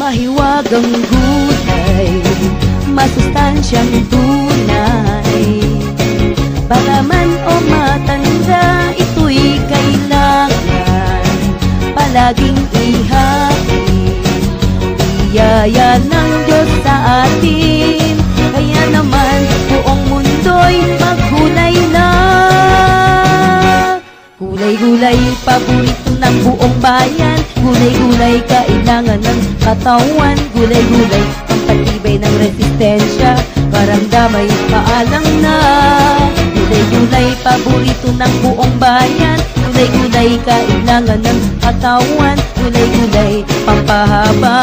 Mahiwagang gulay, masustansyang tunay. Bata man o matanda, ito'y kailangan palaging ihain. Biyaya ng Diyos sa atin, kaya naman buong mundo'y maghulay na. Gulay-gulay, paborito ng buong bayan. Gulay-gulay, kailangan ng katawan. Gulay-gulay, pampatibay ng resistensya. Karamdamay, paalang na. Gulay-gulay, paborito ng buong bayan. Gulay-gulay, kailangan ng katawan. Gulay-gulay, pampahaba